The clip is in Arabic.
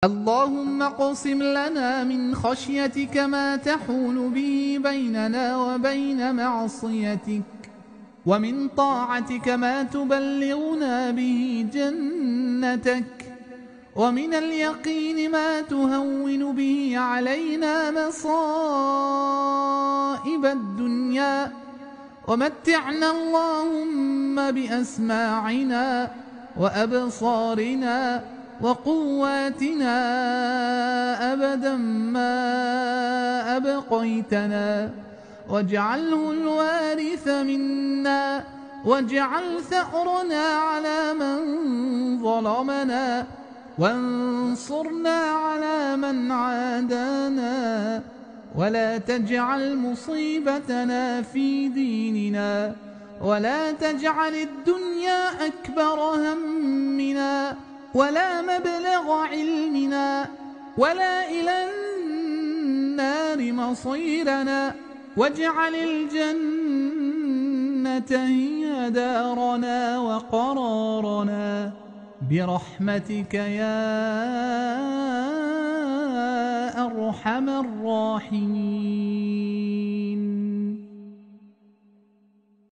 اللهم اقسم لنا من خشيتك ما تحول به بيننا وبين معصيتك، ومن طاعتك ما تبلغنا به جنتك، ومن اليقين ما تهون به علينا مصائب الدنيا، ومتعنا اللهم بأسماعنا وأبصارنا وقواتنا أبدا ما أبقيتنا، واجعله الوارث منا، واجعل ثأرنا على من ظلمنا، وانصرنا على من عادانا، ولا تجعل مصيبتنا في ديننا، ولا تجعل الدنيا أكبر همنا ولا مبلغ علمنا ولا إلى النار مصيرنا، واجعل الجنة هي دارنا وقرارنا برحمتك يا أرحم الراحمين.